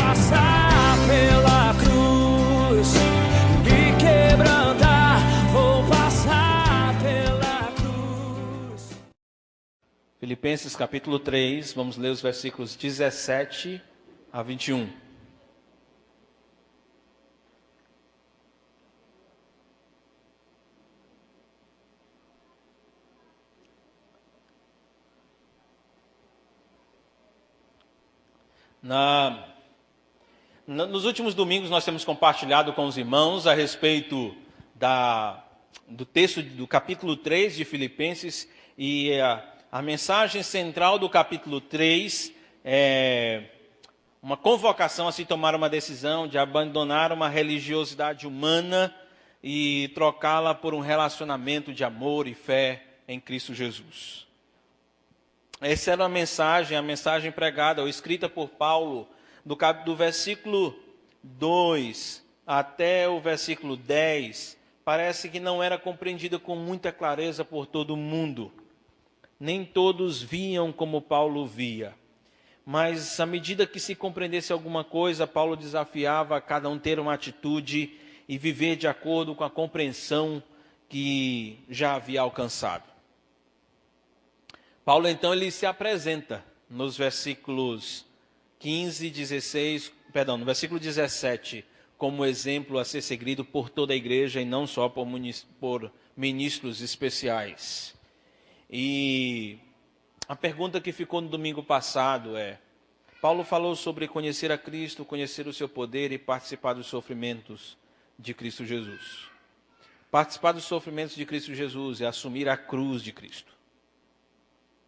passar pela cruz, me quebrantar, vou passar pela cruz. Filipenses capítulo 3, vamos ler os versículos 17 a 21. Nos últimos domingos nós temos compartilhado com os irmãos a respeito do texto do capítulo 3 de Filipenses, e a mensagem central do capítulo 3 é uma convocação a se tomar uma decisão de abandonar uma religiosidade humana e trocá-la por um relacionamento de amor e fé em Cristo Jesus. Essa era a mensagem pregada ou escrita por Paulo, do versículo 2 até o versículo 10, parece que não era compreendida com muita clareza por todo mundo. Nem todos viam como Paulo via. Mas, à medida que se compreendesse alguma coisa, Paulo desafiava a cada um ter uma atitude e viver de acordo com a compreensão que já havia alcançado. Paulo, então, ele se apresenta nos versículos no versículo 17, como exemplo a ser seguido por toda a igreja e não só por ministros especiais. E a pergunta que ficou no domingo passado é: Paulo falou sobre conhecer a Cristo, conhecer o seu poder e participar dos sofrimentos de Cristo Jesus. Participar dos sofrimentos de Cristo Jesus é assumir a cruz de Cristo.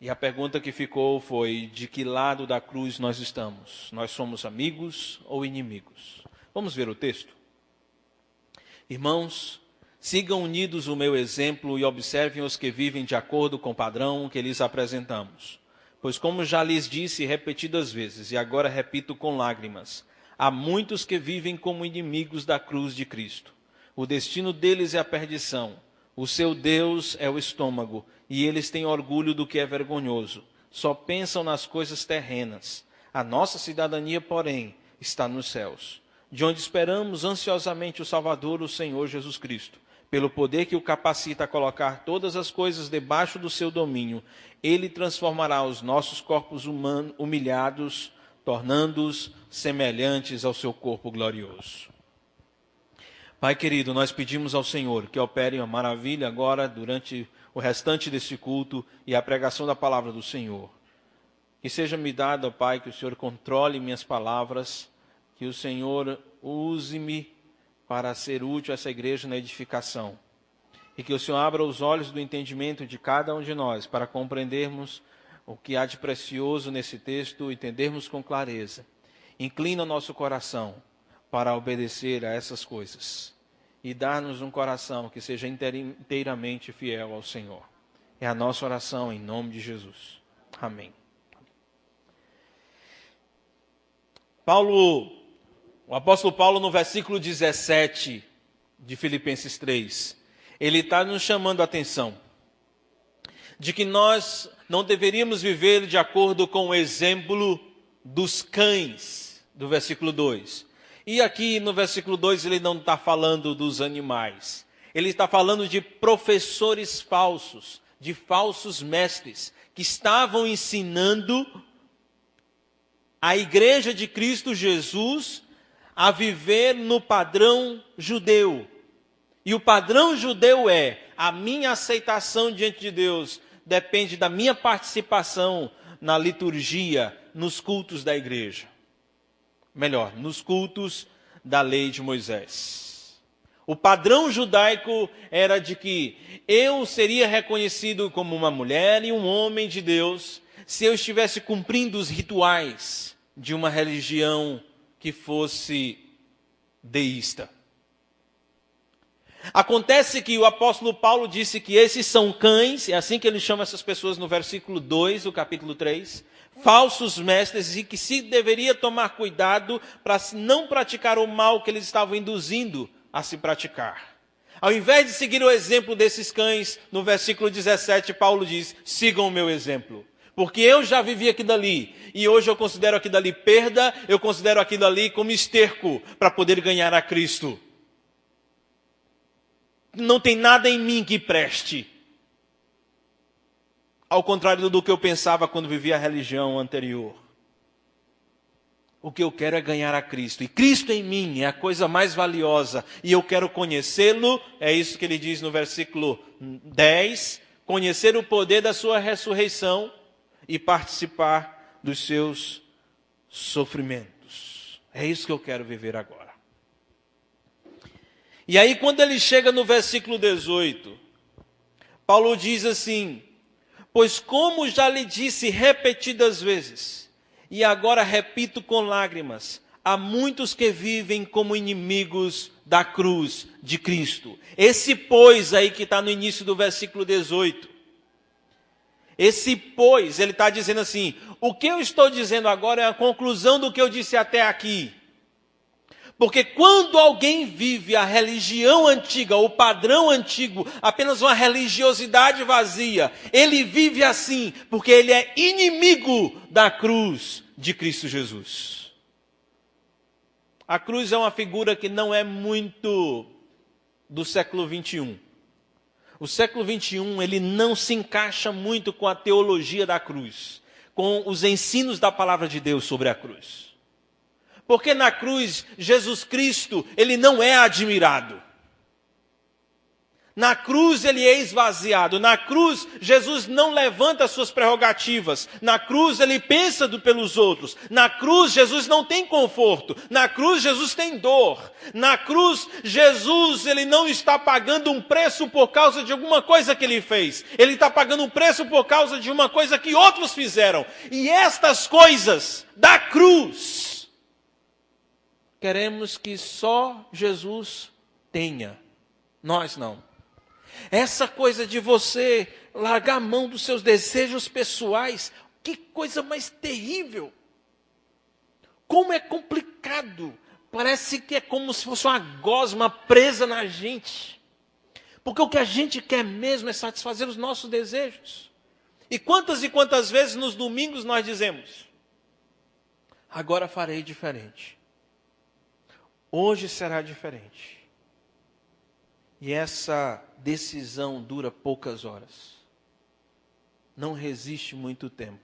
E a pergunta que ficou foi: de que lado da cruz nós estamos? Nós somos amigos ou inimigos? Vamos ver o texto? Irmãos, sigam unidos o meu exemplo e observem os que vivem de acordo com o padrão que lhes apresentamos. Pois, como já lhes disse repetidas vezes, e agora repito com lágrimas, há muitos que vivem como inimigos da cruz de Cristo. O destino deles é a perdição. O seu Deus é o estômago, e eles têm orgulho do que é vergonhoso. Só pensam nas coisas terrenas. A nossa cidadania, porém, está nos céus, de onde esperamos ansiosamente o Salvador, o Senhor Jesus Cristo. Pelo poder que o capacita a colocar todas as coisas debaixo do seu domínio, ele transformará os nossos corpos humilhados, tornando-os semelhantes ao seu corpo glorioso. Pai querido, nós pedimos ao Senhor que opere uma maravilha agora durante o restante deste culto e a pregação da palavra do Senhor. Que seja me dado, ó Pai, que o Senhor controle minhas palavras, que o Senhor use-me para ser útil a essa igreja na edificação. E que o Senhor abra os olhos do entendimento de cada um de nós para compreendermos o que há de precioso nesse texto e entendermos com clareza. Inclina o nosso coração para obedecer a essas coisas e dar-nos um coração que seja inteiramente fiel ao Senhor. É a nossa oração em nome de Jesus. Amém. O apóstolo Paulo, no versículo 17 de Filipenses 3, ele está nos chamando a atenção de que nós não deveríamos viver de acordo com o exemplo dos cães, do versículo 2. E aqui no versículo 2 ele não está falando dos animais. Ele está falando de professores falsos, de falsos mestres, que estavam ensinando a igreja de Cristo Jesus a viver no padrão judeu. E o padrão judeu é: a minha aceitação diante de Deus depende da minha participação na liturgia, nos cultos da igreja. Melhor, nos cultos da lei de Moisés. O padrão judaico era de que eu seria reconhecido como uma mulher e um homem de Deus se eu estivesse cumprindo os rituais de uma religião que fosse deísta. Acontece que o apóstolo Paulo disse que esses são cães, é assim que ele chama essas pessoas no versículo 2 do capítulo 3, falsos mestres, e que se deveria tomar cuidado para não praticar o mal que eles estavam induzindo a se praticar. Ao invés de seguir o exemplo desses cães, no versículo 17, Paulo diz: sigam o meu exemplo. Porque eu já vivi aquilo ali, e hoje eu considero aquilo ali perda, eu considero aquilo ali como esterco para poder ganhar a Cristo. Não tem nada em mim que preste. Ao contrário do que eu pensava quando vivia a religião anterior. O que eu quero é ganhar a Cristo. E Cristo em mim é a coisa mais valiosa. E eu quero conhecê-lo. É isso que ele diz no versículo 10. Conhecer o poder da sua ressurreição e participar dos seus sofrimentos. É isso que eu quero viver agora. E aí quando ele chega no versículo 18, Paulo diz assim: pois como já lhe disse repetidas vezes, e agora repito com lágrimas, há muitos que vivem como inimigos da cruz de Cristo. Esse pois aí que está no início do versículo 18. Esse pois, ele está dizendo assim, o que eu estou dizendo agora é a conclusão do que eu disse até aqui. Porque quando alguém vive a religião antiga, o padrão antigo, apenas uma religiosidade vazia, ele vive assim, porque ele é inimigo da cruz de Cristo Jesus. A cruz é uma figura que não é muito do século 21. O século 21, ele não se encaixa muito com a teologia da cruz, com os ensinos da palavra de Deus sobre a cruz. Porque na cruz, Jesus Cristo, ele não é admirado. Na cruz ele é esvaziado. Na cruz, Jesus não levanta suas prerrogativas. Na cruz ele pensa pelos outros. Na cruz, Jesus não tem conforto. Na cruz, Jesus tem dor. Na cruz, Jesus ele não está pagando um preço por causa de alguma coisa que ele fez. Ele está pagando um preço por causa de uma coisa que outros fizeram. E estas coisas da cruz, queremos que só Jesus tenha. Nós não. Essa coisa de você largar a mão dos seus desejos pessoais, que coisa mais terrível. Como é complicado. Parece que é como se fosse uma gosma presa na gente. Porque o que a gente quer mesmo é satisfazer os nossos desejos. E quantas vezes nos domingos nós dizemos: agora farei diferente. Hoje será diferente. E essa decisão dura poucas horas. Não resiste muito tempo.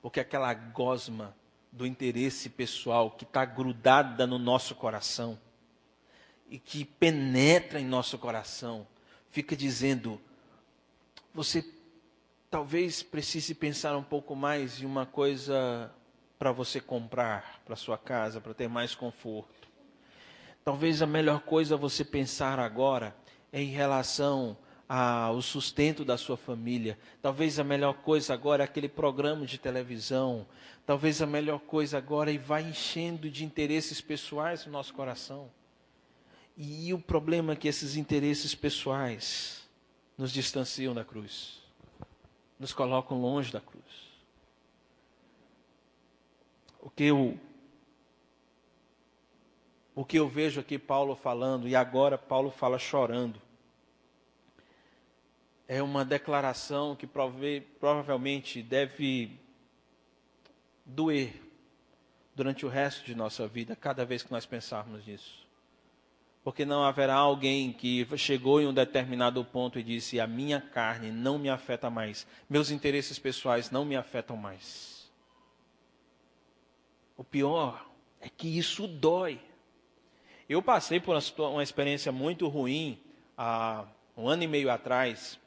Porque aquela gosma do interesse pessoal que está grudada no nosso coração e que penetra em nosso coração, fica dizendo: você talvez precise pensar um pouco mais em uma coisa para você comprar para sua casa, para ter mais conforto. Talvez a melhor coisa você pensar agora é em relação ao sustento da sua família. Talvez a melhor coisa agora é aquele programa de televisão. Talvez a melhor coisa agora, e vai enchendo de interesses pessoais o nosso coração. E o problema é que esses interesses pessoais nos distanciam da cruz. Nos colocam longe da cruz. O que eu vejo aqui Paulo falando, e agora Paulo fala chorando, é uma declaração que provavelmente deve doer durante o resto de nossa vida, cada vez que nós pensarmos nisso. Porque não haverá alguém que chegou em um determinado ponto e disse: a minha carne não me afeta mais, meus interesses pessoais não me afetam mais. O pior é que isso dói. Eu passei por uma experiência muito ruim há 1 ano e meio atrás,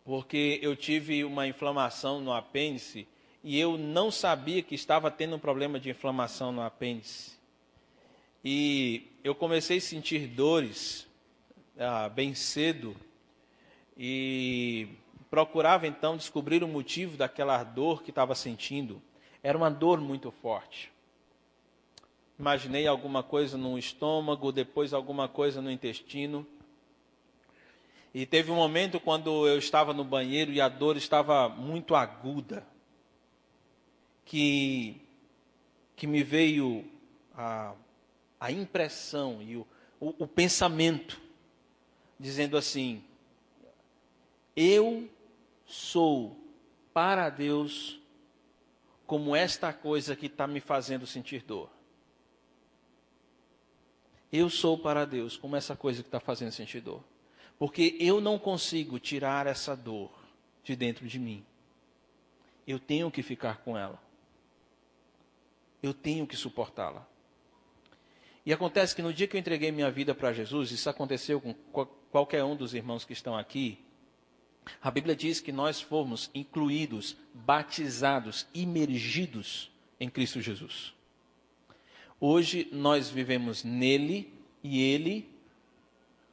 porque eu tive uma inflamação no apêndice e eu não sabia que estava tendo um problema de inflamação no apêndice. E eu comecei a sentir dores bem cedo e procurava então descobrir o motivo daquela dor que estava sentindo. Era uma dor muito forte. Imaginei alguma coisa no estômago, depois alguma coisa no intestino. E teve um momento quando eu estava no banheiro e a dor estava muito aguda, que me veio a impressão e o pensamento, dizendo assim: eu sou para Deus como esta coisa que está me fazendo sentir dor. Eu sou para Deus como essa coisa que está fazendo sentir dor. Porque eu não consigo tirar essa dor de dentro de mim. Eu tenho que ficar com ela. Eu tenho que suportá-la. E acontece que no dia que eu entreguei minha vida para Jesus, isso aconteceu com qualquer um dos irmãos que estão aqui, a Bíblia diz que nós fomos incluídos, batizados, imergidos em Cristo Jesus. Hoje nós vivemos nele e ele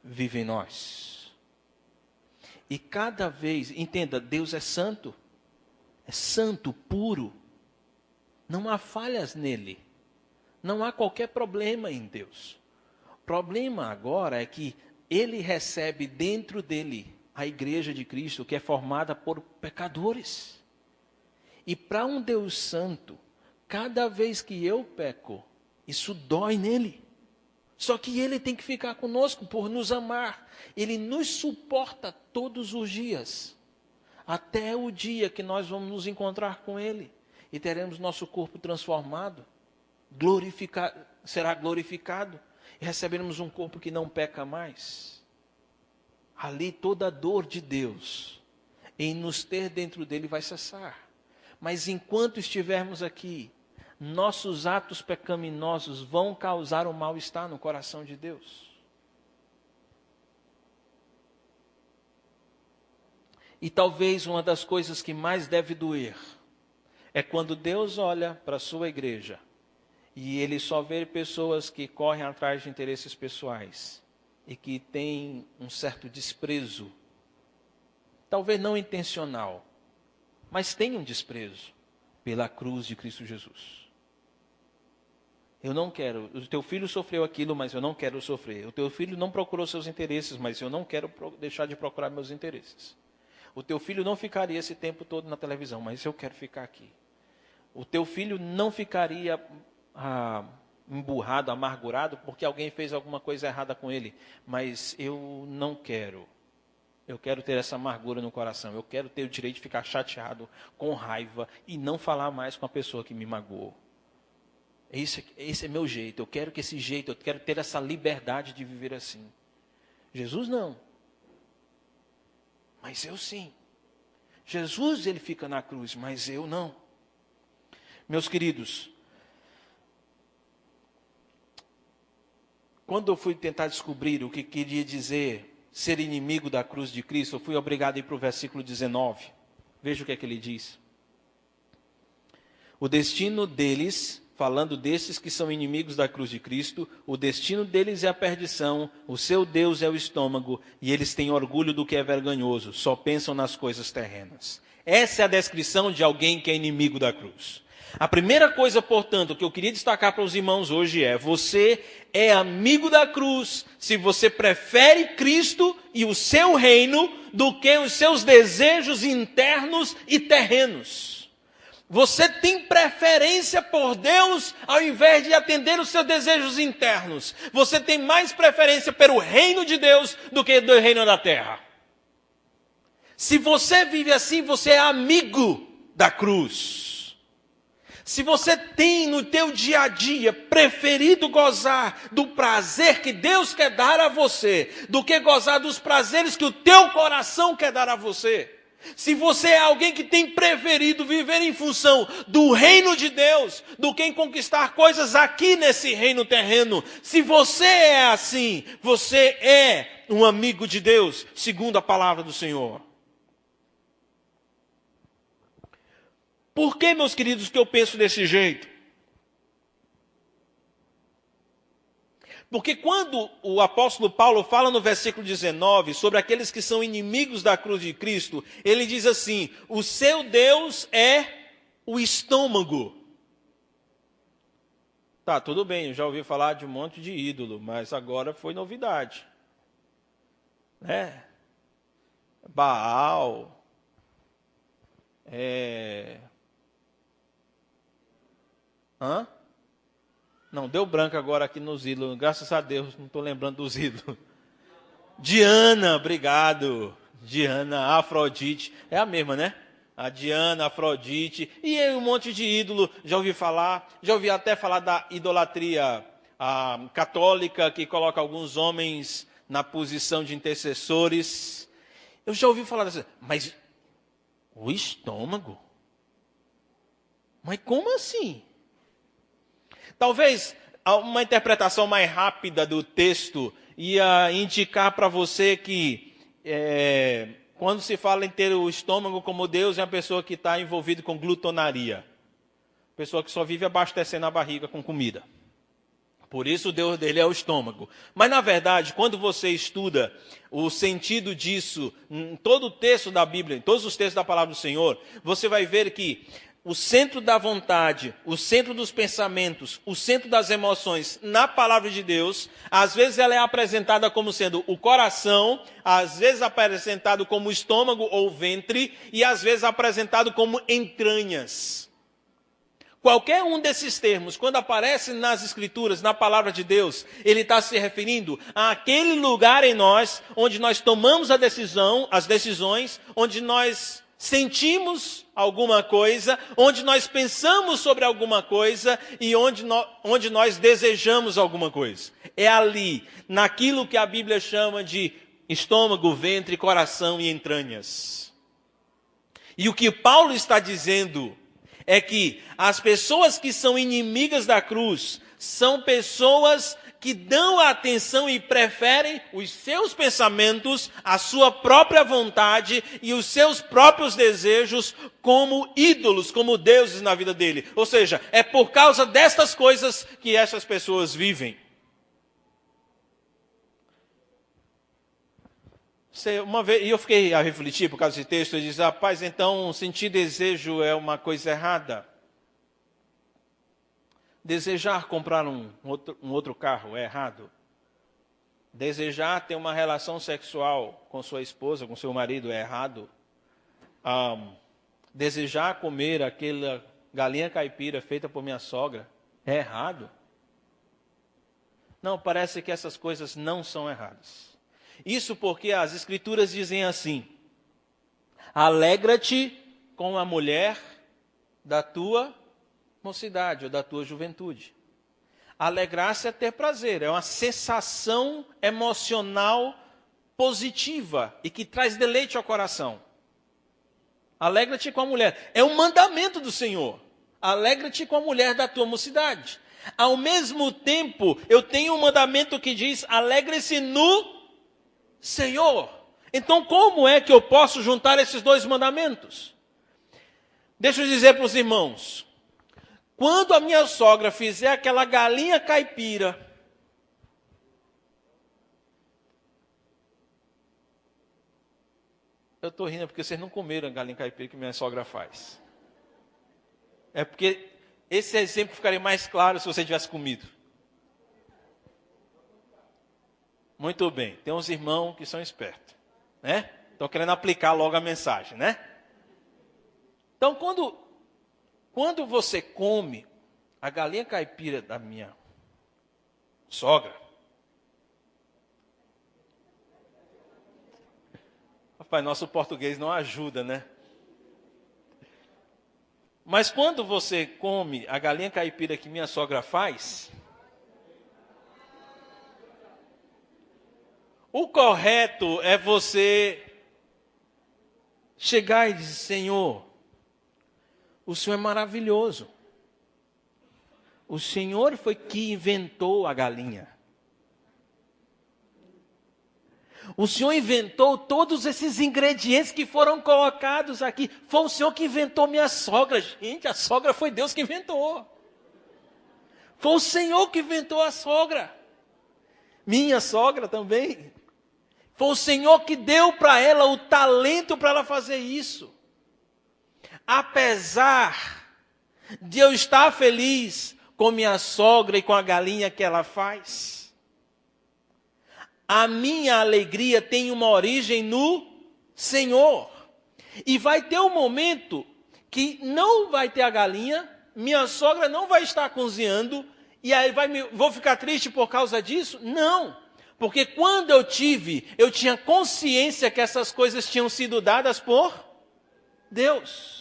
vive em nós. E cada vez, entenda, Deus é santo, puro. Não há falhas nele. Não há qualquer problema em Deus. O problema agora é que ele recebe dentro dele a igreja de Cristo, que é formada por pecadores. E para um Deus santo, cada vez que eu peco, isso dói nele. Só que ele tem que ficar conosco por nos amar. Ele nos suporta todos os dias, até o dia que nós vamos nos encontrar com ele e teremos nosso corpo transformado, será glorificado e receberemos um corpo que não peca mais. Ali toda a dor de Deus em nos ter dentro dele vai cessar. Mas enquanto estivermos aqui, nossos atos pecaminosos vão causar um mal-estar no coração de Deus. E talvez uma das coisas que mais deve doer é quando Deus olha para a sua igreja e ele só vê pessoas que correm atrás de interesses pessoais e que têm um certo desprezo, talvez não intencional, mas tem um desprezo pela cruz de Cristo Jesus. Eu não quero, o teu filho sofreu aquilo, mas eu não quero sofrer. O teu filho não procurou seus interesses, mas eu não quero deixar de procurar meus interesses. O teu filho não ficaria esse tempo todo na televisão, mas eu quero ficar aqui. O teu filho não ficaria emburrado, amargurado, porque alguém fez alguma coisa errada com ele, mas eu não quero. Eu quero ter essa amargura no coração. Eu quero ter o direito de ficar chateado, com raiva, e não falar mais com a pessoa que me magoou. Esse é meu jeito, eu quero ter essa liberdade de viver assim. Jesus não. Mas eu sim. Jesus, ele fica na cruz, mas eu não. Meus queridos, quando eu fui tentar descobrir o que queria dizer ser inimigo da cruz de Cristo, eu fui obrigado a ir para o versículo 19. Veja o que é que ele diz. O destino deles, falando desses que são inimigos da cruz de Cristo, o destino deles é a perdição, o seu Deus é o estômago, e eles têm orgulho do que é vergonhoso, só pensam nas coisas terrenas. Essa é a descrição de alguém que é inimigo da cruz. A primeira coisa, portanto, que eu queria destacar para os irmãos hoje é: você é amigo da cruz se você prefere Cristo e o seu reino do que os seus desejos internos e terrenos. Você tem preferência por Deus ao invés de atender os seus desejos internos. Você tem mais preferência pelo reino de Deus do que do reino da terra. Se você vive assim, você é amigo da cruz. Se você tem no teu dia a dia preferido gozar do prazer que Deus quer dar a você, do que gozar dos prazeres que o teu coração quer dar a você, se você é alguém que tem preferido viver em função do reino de Deus, do que em conquistar coisas aqui nesse reino terreno, se você é assim, você é um amigo de Deus, segundo a palavra do Senhor. Por que, meus queridos, que eu penso desse jeito? Porque quando o apóstolo Paulo fala no versículo 19 sobre aqueles que são inimigos da cruz de Cristo, ele diz assim: o seu Deus é o estômago. Tá, tudo bem, eu já ouvi falar de um monte de ídolo, mas agora foi novidade. Baal, Não, deu branco agora aqui nos ídolos. Graças a Deus, não estou lembrando dos ídolos. Diana, obrigado. Diana, Afrodite. É a mesma, né? a Diana, a Afrodite, e um monte de ídolo, já ouvi até falar da idolatria católica, que coloca alguns homens na posição de intercessores. Eu já ouvi falar dessa, mas o estômago? Mas como assim? Talvez uma interpretação mais rápida do texto ia indicar para você que quando se fala em ter o estômago como Deus, é uma pessoa que está envolvida com glutonaria. Pessoa que só vive abastecendo a barriga com comida. Por isso o Deus dele é o estômago. Mas na verdade, quando você estuda o sentido disso, em todo o texto da Bíblia, em todos os textos da palavra do Senhor, você vai ver que o centro da vontade, o centro dos pensamentos, o centro das emoções na palavra de Deus, às vezes ela é apresentada como sendo o coração, às vezes apresentado como estômago ou ventre, e às vezes apresentado como entranhas. Qualquer um desses termos, quando aparece nas Escrituras, na palavra de Deus, ele está se referindo àquele lugar em nós, onde nós tomamos as decisões, onde nós sentimos alguma coisa, onde nós pensamos sobre alguma coisa e onde nós desejamos alguma coisa. É ali, naquilo que a Bíblia chama de estômago, ventre, coração e entranhas. E o que Paulo está dizendo é que as pessoas que são inimigas da cruz são pessoas que dão atenção e preferem os seus pensamentos, a sua própria vontade e os seus próprios desejos como ídolos, como deuses na vida dele. Ou seja, é por causa destas coisas que essas pessoas vivem. Uma vez, e eu fiquei a refletir por causa desse texto, eu disse, rapaz, então sentir desejo é uma coisa errada. Desejar comprar um outro carro é errado. Desejar ter uma relação sexual com sua esposa, com seu marido é errado. Desejar comer aquela galinha caipira feita por minha sogra é errado. Não, parece que essas coisas não são erradas. Isso porque as Escrituras dizem assim: alegra-te com a mulher da tua mocidade ou da tua juventude. Alegrar-se é ter prazer, é uma sensação emocional positiva e que traz deleite ao coração. Alegra-te com a mulher. É um mandamento do Senhor. Alegra-te com a mulher da tua mocidade. Ao mesmo tempo, eu tenho um mandamento que diz: alegre-se no Senhor. Então, como é que eu posso juntar esses dois mandamentos? Deixa eu dizer para os irmãos. Quando a minha sogra fizer aquela galinha caipira, eu estou rindo porque vocês não comeram a galinha caipira que minha sogra faz. É porque esse exemplo ficaria mais claro se você tivesse comido. Muito bem, tem uns irmãos que são espertos, né? Estão querendo aplicar logo a mensagem, né? Então, quando você come a galinha caipira da minha sogra, rapaz, nosso português não ajuda, né? Mas quando você come a galinha caipira que minha sogra faz, o correto é você chegar e dizer: Senhor, o Senhor é maravilhoso. O Senhor foi que inventou a galinha. O Senhor inventou todos esses ingredientes que foram colocados aqui. Foi o Senhor que inventou minha sogra. Gente, a sogra foi Deus que inventou. Foi o Senhor que inventou a sogra. Minha sogra também. Foi o Senhor que deu para ela o talento para ela fazer isso. Apesar de eu estar feliz com minha sogra e com a galinha que ela faz, a minha alegria tem uma origem no Senhor. E vai ter um momento que não vai ter a galinha, minha sogra não vai estar cozinhando, e aí vou ficar triste por causa disso? Não. Porque quando eu tinha consciência que essas coisas tinham sido dadas por Deus.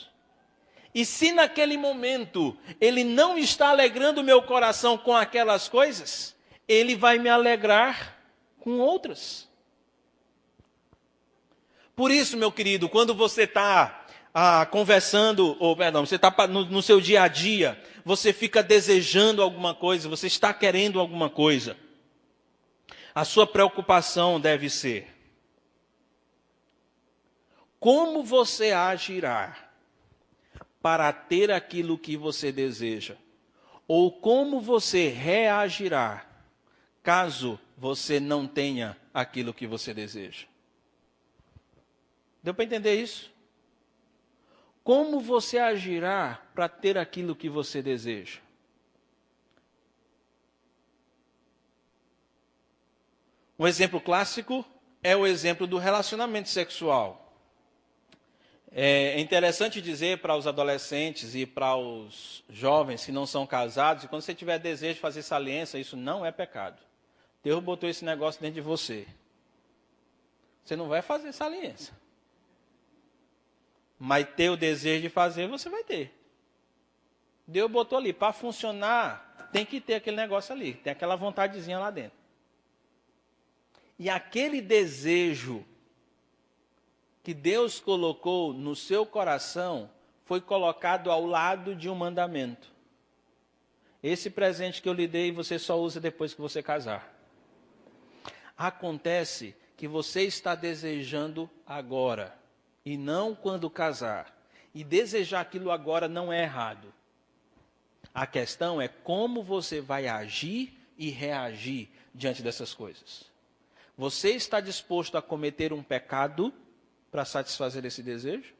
E se naquele momento ele não está alegrando o meu coração com aquelas coisas, ele vai me alegrar com outras. Por isso, meu querido, quando você está conversando, você está no seu dia a dia, você fica desejando alguma coisa, você está querendo alguma coisa, a sua preocupação deve ser: como você agirá para ter aquilo que você deseja? Ou como você reagirá caso você não tenha aquilo que você deseja? Deu para entender isso? Como você agirá para ter aquilo que você deseja? Um exemplo clássico é o exemplo do relacionamento sexual. É interessante dizer para os adolescentes e para os jovens que não são casados, que quando você tiver desejo de fazer essa aliança, isso não é pecado. Deus botou esse negócio dentro de você. Você não vai fazer essa aliança. Mas ter o desejo de fazer, você vai ter. Deus botou ali, para funcionar, tem que ter aquele negócio ali, tem aquela vontadezinha lá dentro. E aquele desejo que Deus colocou no seu coração foi colocado ao lado de um mandamento. Esse presente que eu lhe dei, você só usa depois que você casar. Acontece que você está desejando agora e não quando casar. E desejar aquilo agora não é errado. A questão é como você vai agir e reagir diante dessas coisas. Você está disposto a cometer um pecado para satisfazer esse desejo?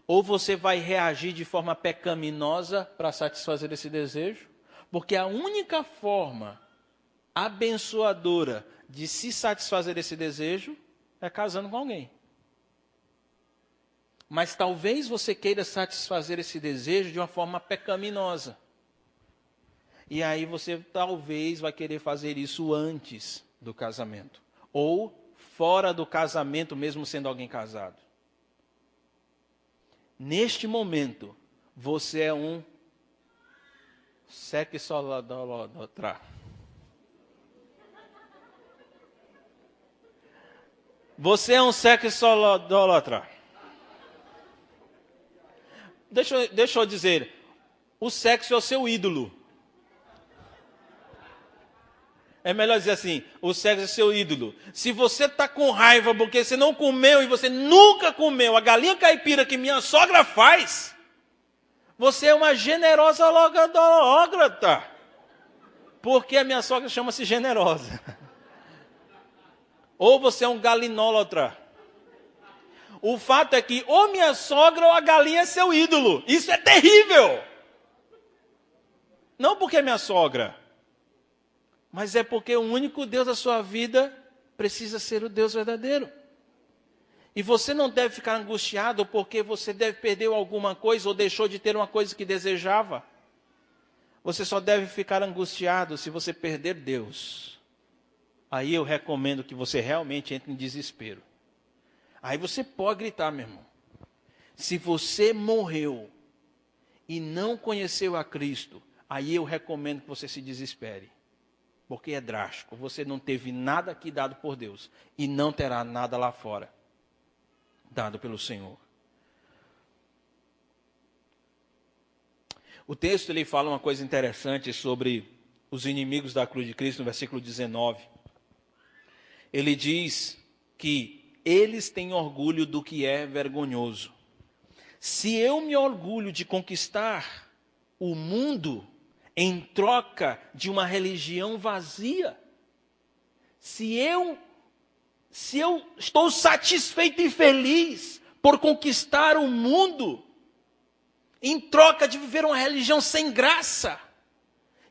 Ou você vai reagir de forma pecaminosa para satisfazer esse desejo? Porque a única forma abençoadora de se satisfazer esse desejo é casando com alguém. Mas talvez você queira satisfazer esse desejo de uma forma pecaminosa. E aí você talvez vai querer fazer isso antes do casamento. Ou fora do casamento, mesmo sendo alguém casado. Neste momento, você é um sexolodólatra. Você é um sexolodólatra. Deixa eu dizer, o sexo é o seu ídolo. É melhor dizer assim, o sexo é seu ídolo. Se você está com raiva porque você não comeu e você nunca comeu a galinha caipira que minha sogra faz, você é uma generosa logrógrata. Porque a minha sogra chama-se generosa. Ou você é um galinólatra. O fato é que ou minha sogra ou a galinha é seu ídolo. Isso é terrível. Não porque é minha sogra, mas é porque o único Deus da sua vida precisa ser o Deus verdadeiro. E você não deve ficar angustiado porque você deve perder alguma coisa ou deixou de ter uma coisa que desejava. Você só deve ficar angustiado se você perder Deus. Aí eu recomendo que você realmente entre em desespero. Aí você pode gritar, meu irmão. Se você morreu e não conheceu a Cristo, aí eu recomendo que você se desespere. Porque é drástico. Você não teve nada aqui dado por Deus. E não terá nada lá fora dado pelo Senhor. O texto ele fala uma coisa interessante sobre os inimigos da cruz de Cristo, no versículo 19. Ele diz que eles têm orgulho do que é vergonhoso. Se eu me orgulho de conquistar o mundo em troca de uma religião vazia, se eu estou satisfeito e feliz por conquistar o mundo, em troca de viver uma religião sem graça,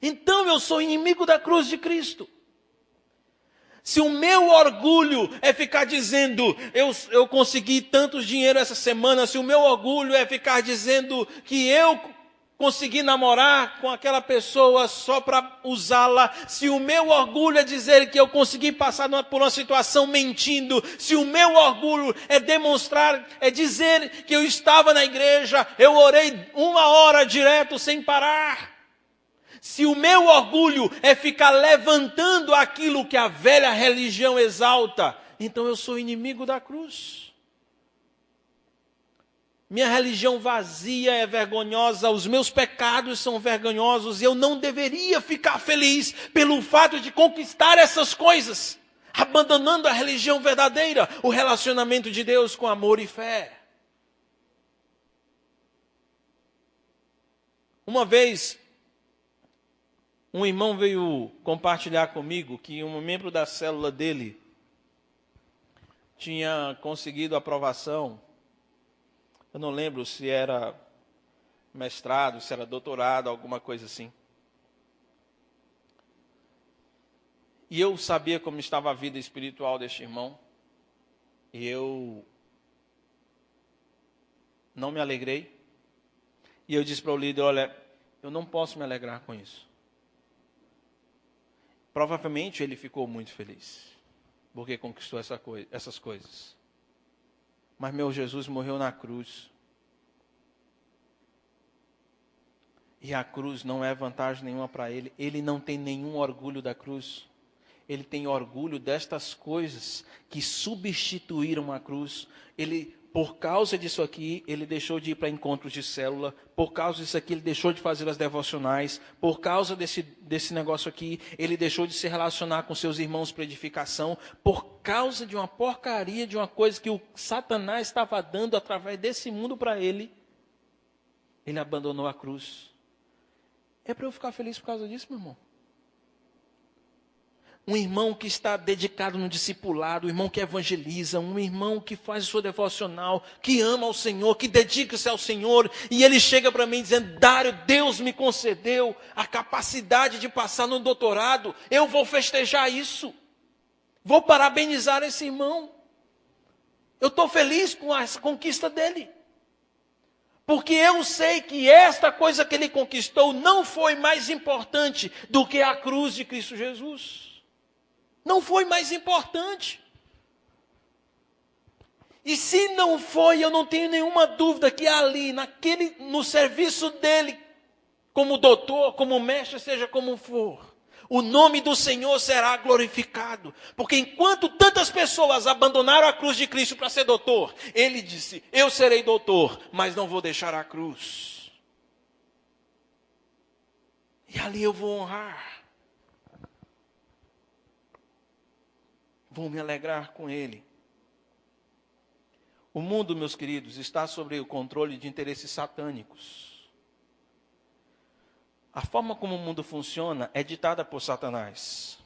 então eu sou inimigo da cruz de Cristo. Se o meu orgulho é ficar dizendo, eu consegui tantos dinheiro essa semana, se o meu orgulho é ficar dizendo que eu conseguir namorar com aquela pessoa só para usá-la, se o meu orgulho é dizer que eu consegui passar por uma situação mentindo, se o meu orgulho é demonstrar, é dizer que eu estava na igreja, eu orei 1 hora direto sem parar, se o meu orgulho é ficar levantando aquilo que a velha religião exalta, então eu sou inimigo da cruz. Minha religião vazia é vergonhosa, os meus pecados são vergonhosos e eu não deveria ficar feliz pelo fato de conquistar essas coisas, abandonando a religião verdadeira, o relacionamento de Deus com amor e fé. Uma vez, um irmão veio compartilhar comigo que um membro da célula dele tinha conseguido aprovação. Eu não lembro se era mestrado, se era doutorado, alguma coisa assim. E eu sabia como estava a vida espiritual deste irmão. E eu não me alegrei. E eu disse para o líder, olha, eu não posso me alegrar com isso. Provavelmente ele ficou muito feliz, porque conquistou essas coisas. Mas meu Jesus morreu na cruz. E a cruz não é vantagem nenhuma para ele. Ele não tem nenhum orgulho da cruz. Ele tem orgulho destas coisas que substituíram a cruz. Ele, por causa disso aqui, ele deixou de ir para encontros de célula. Por causa disso aqui, ele deixou de fazer as devocionais. Por causa desse negócio aqui, ele deixou de se relacionar com seus irmãos para edificação. Por causa de uma porcaria, de uma coisa que o Satanás estava dando através desse mundo para ele, ele abandonou a cruz. É para eu ficar feliz por causa disso, meu irmão? Um irmão que está dedicado no discipulado, um irmão que evangeliza, um irmão que faz a sua devocional, que ama ao Senhor, que dedica-se ao Senhor, e ele chega para mim dizendo, Dário, Deus me concedeu a capacidade de passar no doutorado, eu vou festejar isso, vou parabenizar esse irmão, eu estou feliz com essa conquista dele. Porque eu sei que esta coisa que ele conquistou não foi mais importante do que a cruz de Cristo Jesus. Não foi mais importante. E se não foi, eu não tenho nenhuma dúvida que ali, no serviço dele, como doutor, como mestre, seja como for, o nome do Senhor será glorificado. Porque enquanto tantas pessoas abandonaram a cruz de Cristo para ser doutor, ele disse, eu serei doutor, mas não vou deixar a cruz. E ali eu vou honrar. Vou me alegrar com ele. O mundo, meus queridos, está sob o controle de interesses satânicos. A forma como o mundo funciona é ditada por Satanás.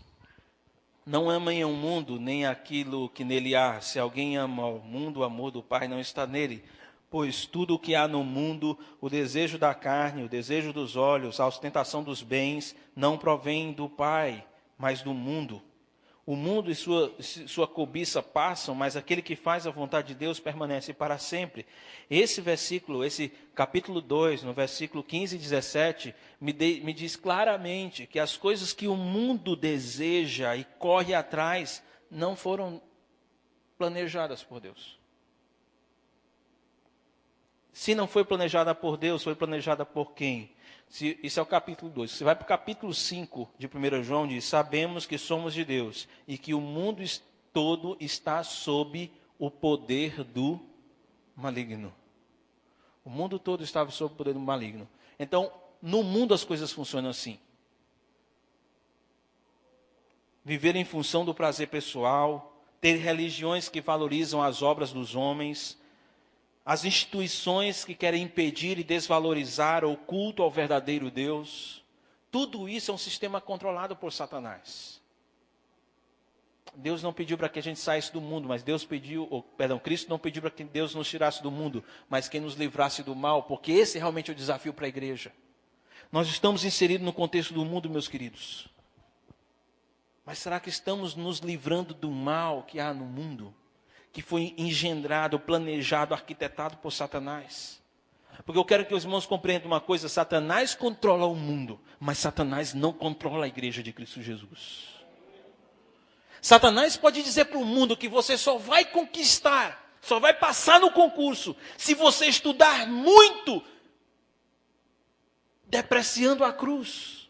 Não amem o mundo, nem aquilo que nele há. Se alguém ama o mundo, o amor do Pai não está nele. Pois tudo o que há no mundo, o desejo da carne, o desejo dos olhos, a ostentação dos bens, não provém do Pai, mas do mundo. O mundo e sua cobiça passam, mas aquele que faz a vontade de Deus permanece para sempre. Esse versículo, esse capítulo 2, no versículo 15 e 17, me diz claramente que as coisas que o mundo deseja e corre atrás não foram planejadas por Deus. Se não foi planejada por Deus, foi planejada por quem? Isso é o capítulo 2. Você vai para o capítulo 5 de 1 João, diz, sabemos que somos de Deus e que o mundo todo está sob o poder do maligno. O mundo todo estava sob o poder do maligno. Então, no mundo as coisas funcionam assim. Viver em função do prazer pessoal, ter religiões que valorizam as obras dos homens, as instituições que querem impedir e desvalorizar o culto ao verdadeiro Deus, tudo isso é um sistema controlado por Satanás. Deus não pediu para que a gente saísse do mundo, mas Cristo não pediu para que Deus nos tirasse do mundo, mas que nos livrasse do mal, porque esse é realmente o desafio para a igreja. Nós estamos inseridos no contexto do mundo, meus queridos. Mas será que estamos nos livrando do mal que há no mundo? Que foi engendrado, planejado, arquitetado por Satanás? Porque eu quero que os irmãos compreendam uma coisa: Satanás controla o mundo, mas Satanás não controla a igreja de Cristo Jesus. Satanás pode dizer para o mundo que você só vai conquistar, só vai passar no concurso, se você estudar muito, depreciando a cruz,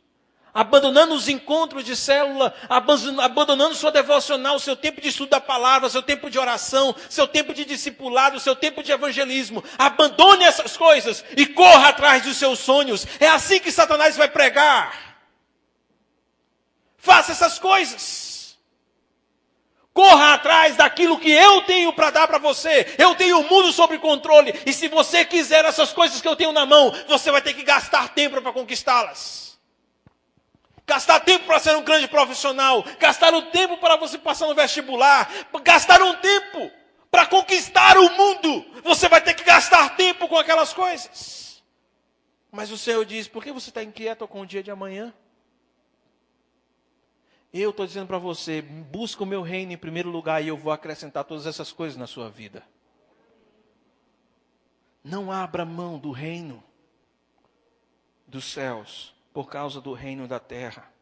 abandonando os encontros de célula, abandonando sua devocional, seu tempo de estudo da palavra, seu tempo de oração, seu tempo de discipulado, seu tempo de evangelismo. Abandone essas coisas e corra atrás dos seus sonhos. É assim que Satanás vai pregar. Faça essas coisas. Corra atrás daquilo que eu tenho para dar para você. Eu tenho o mundo sob controle. E se você quiser essas coisas que eu tenho na mão, você vai ter que gastar tempo para conquistá-las. Gastar tempo para ser um grande profissional. Gastar um tempo para você passar no vestibular. Gastar um tempo para conquistar o mundo. Você vai ter que gastar tempo com aquelas coisas. Mas o Senhor diz: por que você está inquieto com o dia de amanhã? Eu estou dizendo para você: busca o meu reino em primeiro lugar e eu vou acrescentar todas essas coisas na sua vida. Não abra mão do reino dos céus por causa do reino da terra.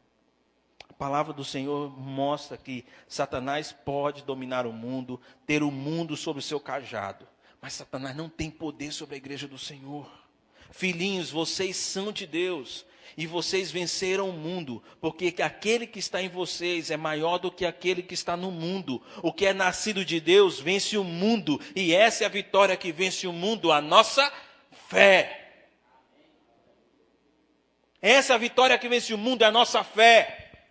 A palavra do Senhor mostra que Satanás pode dominar o mundo, ter o mundo sob o seu cajado, mas Satanás não tem poder sobre a igreja do Senhor. Filhinhos, vocês são de Deus e vocês venceram o mundo, porque aquele que está em vocês é maior do que aquele que está no mundo. O que é nascido de Deus vence o mundo, e essa é a vitória que vence o mundo, a nossa fé. Essa é a vitória que vence o mundo, é a nossa fé.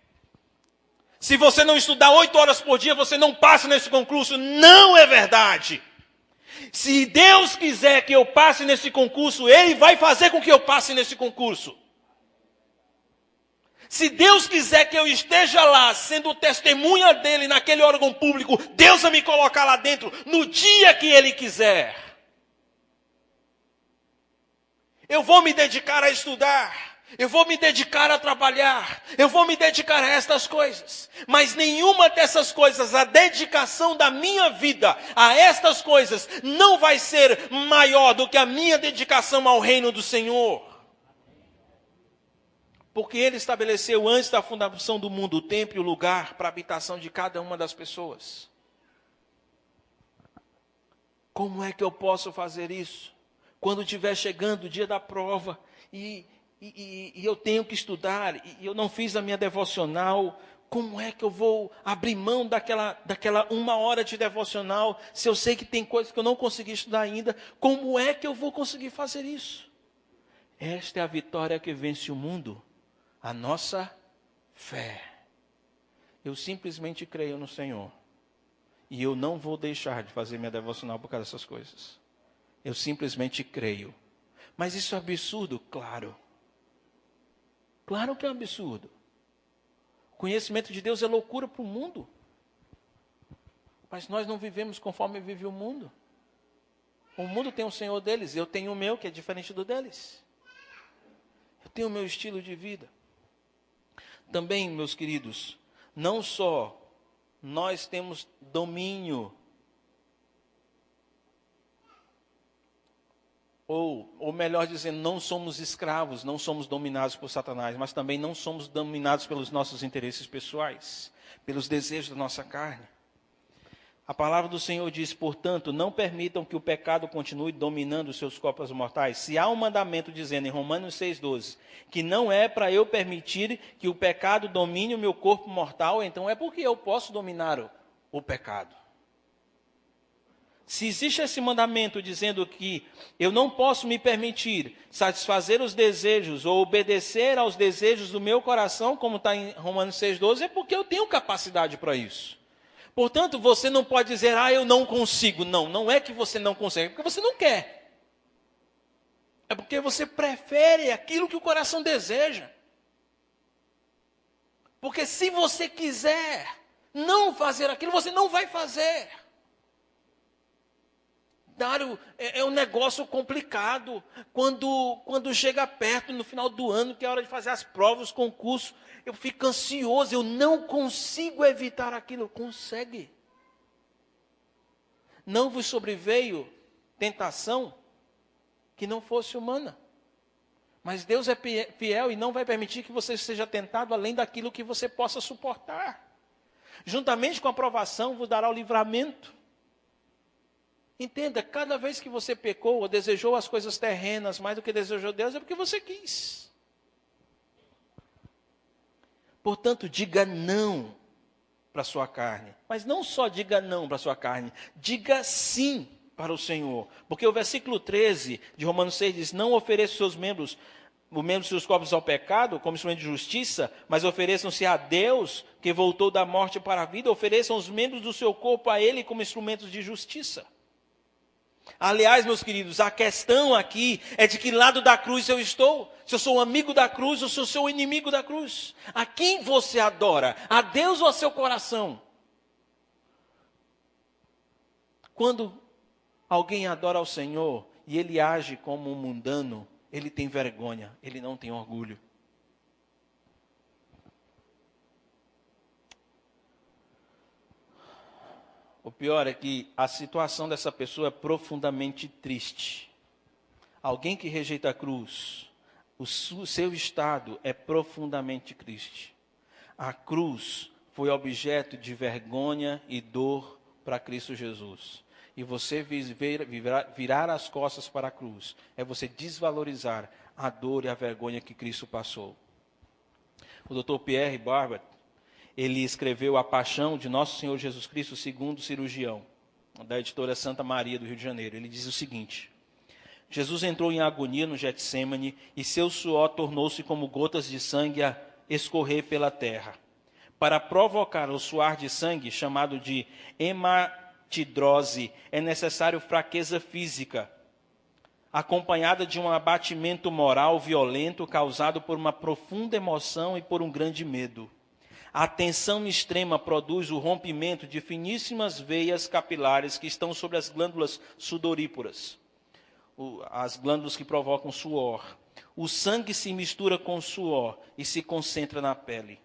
Se você não estudar 8 horas por dia, você não passa nesse concurso. Não é verdade. Se Deus quiser que eu passe nesse concurso, Ele vai fazer com que eu passe nesse concurso. Se Deus quiser que eu esteja lá, sendo testemunha dEle naquele órgão público, Deus vai me colocar lá dentro, no dia que Ele quiser. Eu vou me dedicar a estudar. Eu vou me dedicar a trabalhar, eu vou me dedicar a estas coisas, mas nenhuma dessas coisas, a dedicação da minha vida a estas coisas, não vai ser maior do que a minha dedicação ao reino do Senhor. Porque Ele estabeleceu antes da fundação do mundo o tempo e o lugar para a habitação de cada uma das pessoas. Como é que eu posso fazer isso? Quando estiver chegando o dia da prova e eu tenho que estudar, e eu não fiz a minha devocional, como é que eu vou abrir mão daquela 1 hora de devocional, se eu sei que tem coisas que eu não consegui estudar ainda? Como é que eu vou conseguir fazer isso? Esta é a vitória que vence o mundo, a nossa fé. Eu simplesmente creio no Senhor, e eu não vou deixar de fazer minha devocional por causa dessas coisas. Eu simplesmente creio. Mas isso é absurdo? Claro. Claro que é um absurdo. O conhecimento de Deus é loucura para o mundo. Mas nós não vivemos conforme vive o mundo. O mundo tem o Senhor deles, eu tenho o meu, que é diferente do deles. Eu tenho o meu estilo de vida. Também, meus queridos, não só nós temos domínio, ou melhor dizendo, não somos escravos, não somos dominados por Satanás, mas também não somos dominados pelos nossos interesses pessoais, pelos desejos da nossa carne. A palavra do Senhor diz: portanto, não permitam que o pecado continue dominando os seus corpos mortais. Se há um mandamento dizendo em Romanos 6,12, que não é para eu permitir que o pecado domine o meu corpo mortal, então é porque eu posso dominar o pecado. Se existe esse mandamento dizendo que eu não posso me permitir satisfazer os desejos ou obedecer aos desejos do meu coração, como está em Romanos 6,12, é porque eu tenho capacidade para isso. Portanto, você não pode dizer: eu não consigo. Não, não é que você não consegue, é porque você não quer. É porque você prefere aquilo que o coração deseja. Porque se você quiser não fazer aquilo, você não vai fazer. Dário, é um negócio complicado. Quando chega perto, no final do ano, que é hora de fazer as provas, os concursos, eu fico ansioso, eu não consigo evitar aquilo. Consegue. Não vos sobreveio tentação que não fosse humana. Mas Deus é fiel e não vai permitir que você seja tentado além daquilo que você possa suportar. Juntamente com a provação vos dará o livramento. Entenda, cada vez que você pecou ou desejou as coisas terrenas mais do que desejou Deus, é porque você quis. Portanto, diga não para a sua carne. Mas não só diga não para a sua carne, diga sim para o Senhor. Porque o versículo 13 de Romanos 6 diz, não ofereça os seus membros, os membros dos seus corpos ao pecado, como instrumento de justiça, mas ofereçam-se a Deus, que voltou da morte para a vida, ofereçam os membros do seu corpo a Ele como instrumentos de justiça. Aliás, meus queridos, a questão aqui é de que lado da cruz eu estou. Se eu sou um amigo da cruz ou se eu sou um inimigo da cruz. A quem você adora? A Deus ou a seu coração? Quando alguém adora ao Senhor e ele age como um mundano, ele tem vergonha, ele não tem orgulho. O pior é que a situação dessa pessoa é profundamente triste. Alguém que rejeita a cruz, o seu estado é profundamente triste. A cruz foi objeto de vergonha e dor para Cristo Jesus. E você virar as costas para a cruz é você desvalorizar a dor e a vergonha que Cristo passou. O Dr. Pierre Barber, ele escreveu A Paixão de Nosso Senhor Jesus Cristo segundo o cirurgião, da editora Santa Maria do Rio de Janeiro. Ele diz o seguinte: Jesus entrou em agonia no Getsêmani e seu suor tornou-se como gotas de sangue a escorrer pela terra. Para provocar o suar de sangue, chamado de hematidrose, é necessário fraqueza física, acompanhada de um abatimento moral violento causado por uma profunda emoção e por um grande medo. A tensão extrema produz o rompimento de finíssimas veias capilares que estão sobre as glândulas sudoríparas, as glândulas que provocam suor. O sangue se mistura com o suor e se concentra na pele.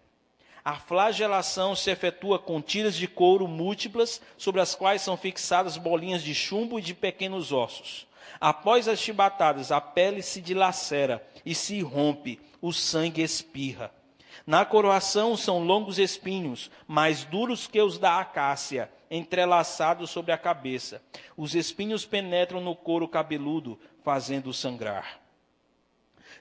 A flagelação se efetua com tiras de couro múltiplas, sobre as quais são fixadas bolinhas de chumbo e de pequenos ossos. Após as chibatadas, a pele se dilacera e se rompe, o sangue espirra. Na coroação são longos espinhos, mais duros que os da acácia, entrelaçados sobre a cabeça. Os espinhos penetram no couro cabeludo, fazendo-o sangrar.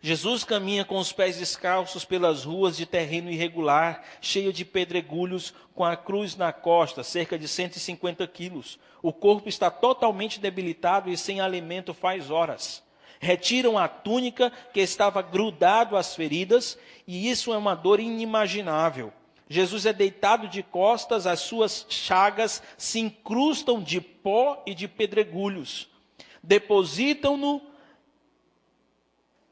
Jesus caminha com os pés descalços pelas ruas de terreno irregular, cheio de pedregulhos, com a cruz na costa, cerca de 150 quilos. O corpo está totalmente debilitado e sem alimento faz horas. Retiram a túnica que estava grudado às feridas, e isso é uma dor inimaginável. Jesus é deitado de costas, as suas chagas se incrustam de pó e de pedregulhos. Depositam-no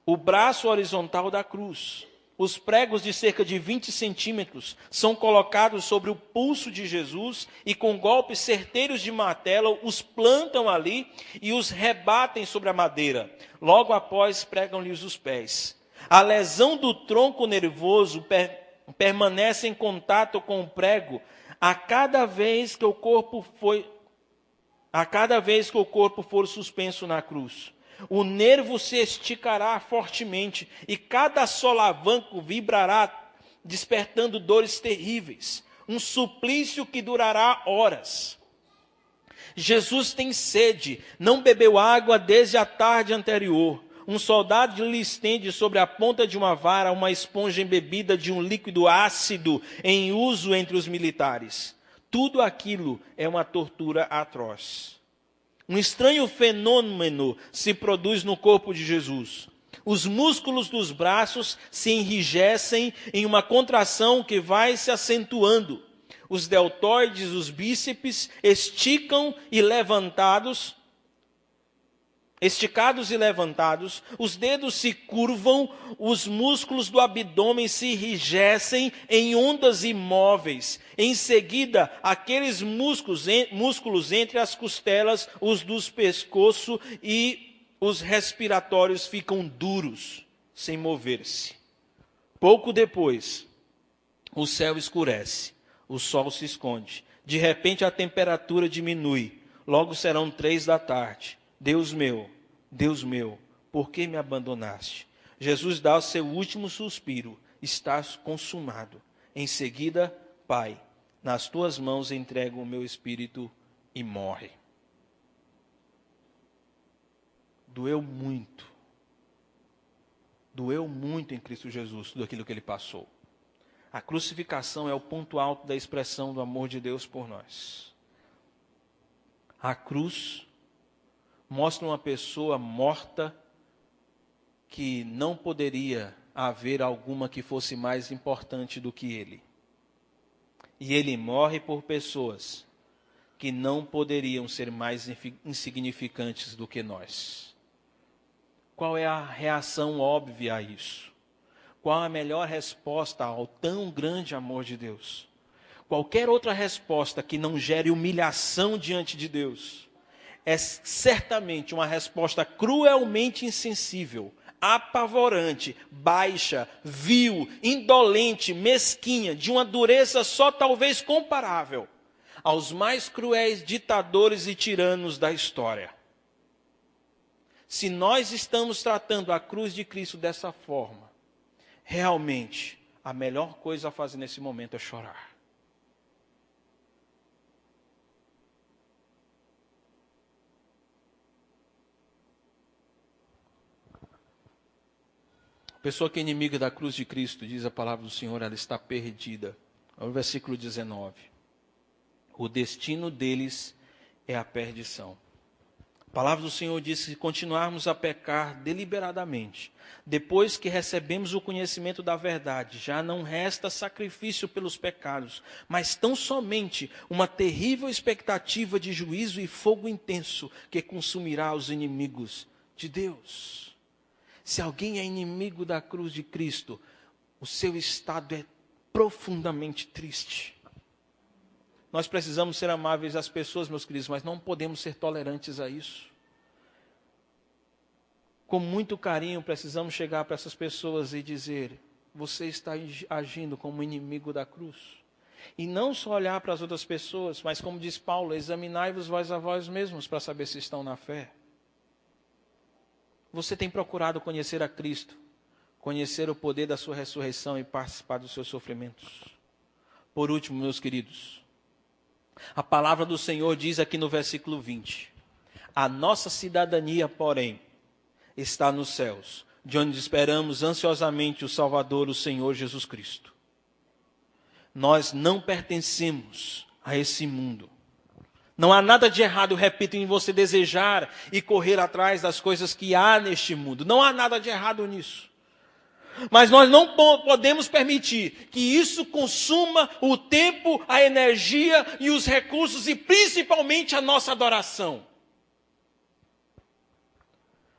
o braço horizontal da cruz. Os pregos de cerca de 20 centímetros são colocados sobre o pulso de Jesus e com golpes certeiros de martelo os plantam ali e os rebatem sobre a madeira. Logo após pregam-lhes os pés. A lesão do tronco nervoso permanece em contato com o prego a cada vez que o corpo for suspenso na cruz. O nervo se esticará fortemente e cada solavanco vibrará, despertando dores terríveis. Um suplício que durará horas. Jesus tem sede, não bebeu água desde a tarde anterior. Um soldado lhe estende sobre a ponta de uma vara uma esponja embebida de um líquido ácido em uso entre os militares. Tudo aquilo é uma tortura atroz. Um estranho fenômeno se produz no corpo de Jesus. Os músculos dos braços se enrijecem em uma contração que vai se acentuando. Os deltoides, os bíceps, esticados e levantados, os dedos se curvam, os músculos do abdômen se enrijecem em ondas imóveis. Em seguida, aqueles músculos entre as costelas, os do pescoço e os respiratórios ficam duros, sem mover-se. Pouco depois, o céu escurece, o sol se esconde. De repente a temperatura diminui. Logo serão 3 da tarde. Deus meu, por que me abandonaste? Jesus dá o seu último suspiro, está consumado. Em seguida, Pai, nas tuas mãos entrego o meu espírito e morre. Doeu muito em Cristo Jesus tudo aquilo que ele passou. A crucificação é o ponto alto da expressão do amor de Deus por nós. A cruz mostra uma pessoa morta que não poderia haver alguma que fosse mais importante do que ele. E ele morre por pessoas que não poderiam ser mais insignificantes do que nós. Qual é a reação óbvia a isso? Qual a melhor resposta ao tão grande amor de Deus? Qualquer outra resposta que não gere humilhação diante de Deus é certamente uma resposta cruelmente insensível, apavorante, baixa, vil, indolente, mesquinha, de uma dureza só talvez comparável aos mais cruéis ditadores e tiranos da história. Se nós estamos tratando a cruz de Cristo dessa forma, realmente a melhor coisa a fazer nesse momento é chorar. A pessoa que é inimiga da cruz de Cristo, diz a palavra do Senhor, ela está perdida. Olha o versículo 19. O destino deles é a perdição. A palavra do Senhor diz que se continuarmos a pecar deliberadamente, depois que recebemos o conhecimento da verdade, já não resta sacrifício pelos pecados, mas tão somente uma terrível expectativa de juízo e fogo intenso que consumirá os inimigos de Deus. Se alguém é inimigo da cruz de Cristo, o seu estado é profundamente triste. Nós precisamos ser amáveis às pessoas, meus queridos, mas não podemos ser tolerantes a isso. Com muito carinho, precisamos chegar para essas pessoas e dizer: você está agindo como inimigo da cruz. E não só olhar para as outras pessoas, mas como diz Paulo, examinai-vos vós a vós mesmos para saber se estão na fé. Você tem procurado conhecer a Cristo, conhecer o poder da sua ressurreição e participar dos seus sofrimentos? Por último, meus queridos, a palavra do Senhor diz aqui no versículo 20: a nossa cidadania, porém, está nos céus, de onde esperamos ansiosamente o Salvador, o Senhor Jesus Cristo. Nós não pertencemos a esse mundo. Não há nada de errado, repito, em você desejar e correr atrás das coisas que há neste mundo. Não há nada de errado nisso. Mas nós não podemos permitir que isso consuma o tempo, a energia e os recursos e principalmente a nossa adoração.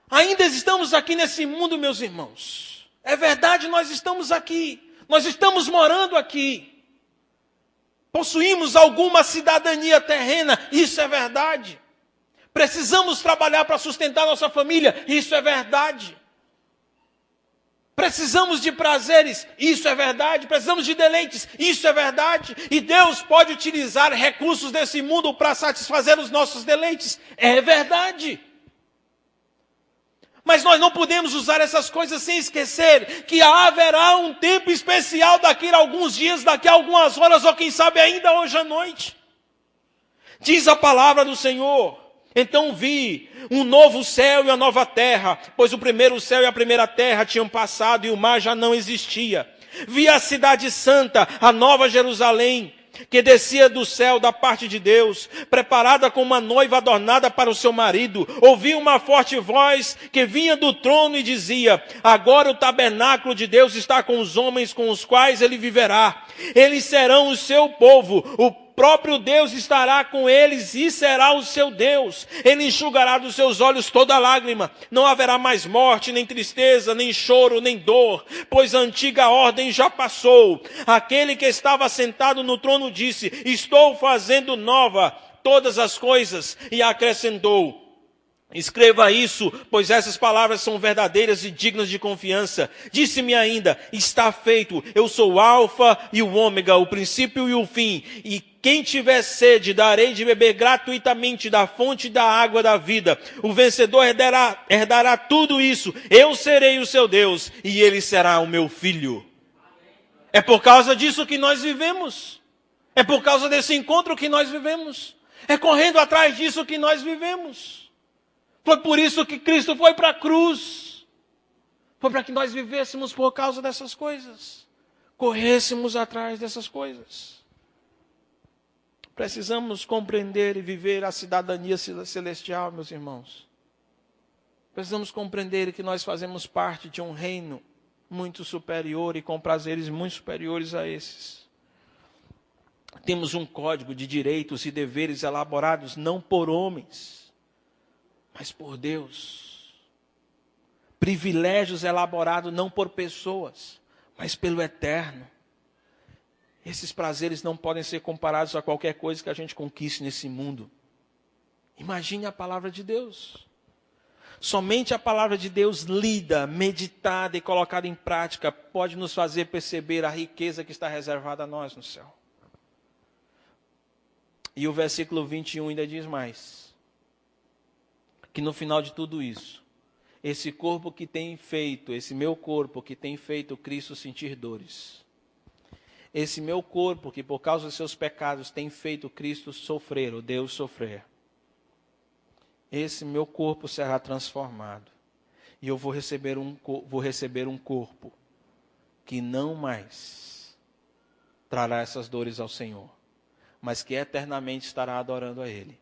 Ainda estamos aqui nesse mundo, meus irmãos. É verdade, nós estamos aqui. Nós estamos morando aqui. Possuímos alguma cidadania terrena, isso é verdade. Precisamos trabalhar para sustentar nossa família, isso é verdade. Precisamos de prazeres, isso é verdade. Precisamos de deleites, isso é verdade. E Deus pode utilizar recursos desse mundo para satisfazer os nossos deleites, é verdade. Mas nós não podemos usar essas coisas sem esquecer que haverá um tempo especial daqui a alguns dias, daqui a algumas horas, ou quem sabe ainda hoje à noite. Diz a palavra do Senhor: então vi um novo céu e a nova terra, pois o primeiro céu e a primeira terra tinham passado e o mar já não existia. Vi a cidade santa, a nova Jerusalém, que descia do céu da parte de Deus, preparada como uma noiva adornada para o seu marido. Ouvi uma forte voz que vinha do trono e dizia: agora o tabernáculo de Deus está com os homens com os quais ele viverá. Eles serão o seu povo, o próprio Deus estará com eles e será o seu Deus. Ele enxugará dos seus olhos toda lágrima. Não haverá mais morte, nem tristeza, nem choro, nem dor, pois a antiga ordem já passou. Aquele que estava sentado no trono disse: estou fazendo nova todas as coisas, e acrescentou: escreva isso, pois essas palavras são verdadeiras e dignas de confiança. Disse-me ainda: está feito, eu sou o Alfa e o Ômega, o princípio e o fim, e quem tiver sede, darei de beber gratuitamente da fonte da água da vida. O vencedor herdará tudo isso. Eu serei o seu Deus e ele será o meu filho. É por causa disso que nós vivemos. É por causa desse encontro que nós vivemos. É correndo atrás disso que nós vivemos. Foi por isso que Cristo foi para a cruz. Foi para que nós vivêssemos por causa dessas coisas. Corrêssemos atrás dessas coisas. Precisamos compreender e viver a cidadania celestial, meus irmãos. Precisamos compreender que nós fazemos parte de um reino muito superior e com prazeres muito superiores a esses. Temos um código de direitos e deveres elaborados não por homens, mas por Deus. Privilégios elaborados não por pessoas, mas pelo Eterno. Esses prazeres não podem ser comparados a qualquer coisa que a gente conquiste nesse mundo. Imagine a palavra de Deus. Somente a palavra de Deus lida, meditada e colocada em prática pode nos fazer perceber a riqueza que está reservada a nós no céu. E o versículo 21 ainda diz mais. Que no final de tudo isso, esse corpo que tem feito, esse meu corpo que tem feito Cristo sentir dores. Esse meu corpo que por causa dos seus pecados tem feito Cristo sofrer, ou Deus sofrer. Esse meu corpo será transformado. E eu vou receber um corpo que não mais trará essas dores ao Senhor, mas que eternamente estará adorando a Ele.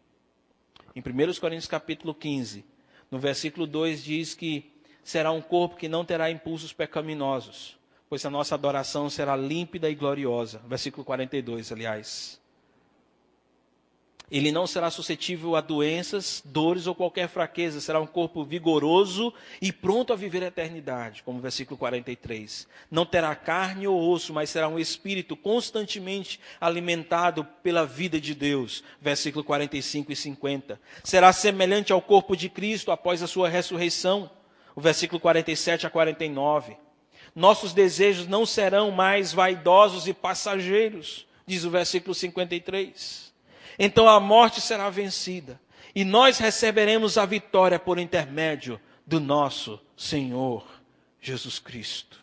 Em 1 Coríntios capítulo 15, no versículo 2 diz que será um corpo que não terá impulsos pecaminosos, pois a nossa adoração será límpida e gloriosa. Versículo 42, aliás. Ele não será suscetível a doenças, dores ou qualquer fraqueza. Será um corpo vigoroso e pronto a viver a eternidade, como o versículo 43. Não terá carne ou osso, mas será um espírito constantemente alimentado pela vida de Deus. Versículo 45 e 50. Será semelhante ao corpo de Cristo após a sua ressurreição. O versículo 47 a 49. Nossos desejos não serão mais vaidosos e passageiros, diz o versículo 53. Então a morte será vencida e nós receberemos a vitória por intermédio do nosso Senhor Jesus Cristo.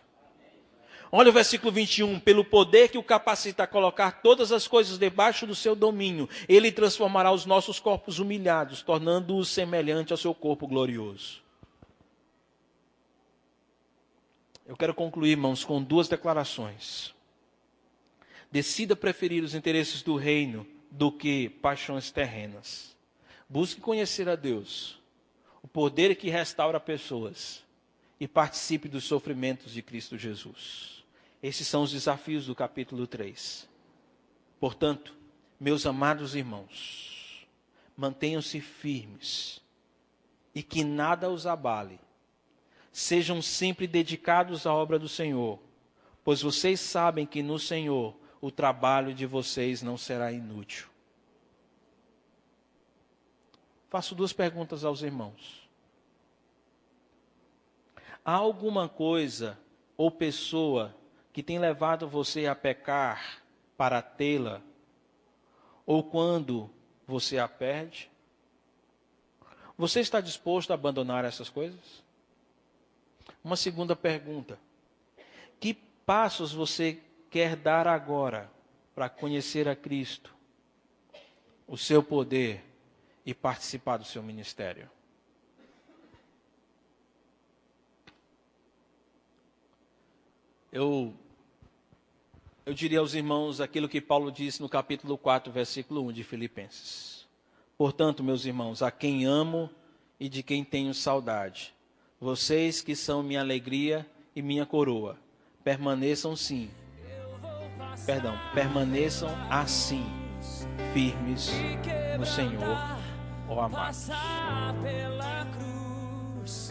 Olha o versículo 21. Pelo poder que o capacita a colocar todas as coisas debaixo do seu domínio, ele transformará os nossos corpos humilhados, tornando-os semelhante ao seu corpo glorioso. Eu quero concluir, irmãos, com duas declarações. Decida preferir os interesses do reino do que paixões terrenas. Busque conhecer a Deus, o poder que restaura pessoas, e participe dos sofrimentos de Cristo Jesus. Esses são os desafios do capítulo 3. Portanto, meus amados irmãos, mantenham-se firmes e que nada os abale. Sejam sempre dedicados à obra do Senhor, pois vocês sabem que no Senhor o trabalho de vocês não será inútil. Faço duas perguntas aos irmãos. Há alguma coisa ou pessoa que tem levado você a pecar para tê-la? Ou quando você a perde? Você está disposto a abandonar essas coisas? Uma segunda pergunta. Que passos você quer dar agora para conhecer a Cristo, o seu poder e participar do seu ministério? Eu diria aos irmãos aquilo que Paulo disse no capítulo 4, versículo 1 de Filipenses. Portanto, meus irmãos, a quem amo e de quem tenho saudade, vocês que são minha alegria e minha coroa, permaneçam assim, firmes no Senhor, ó amados. Pela cruz,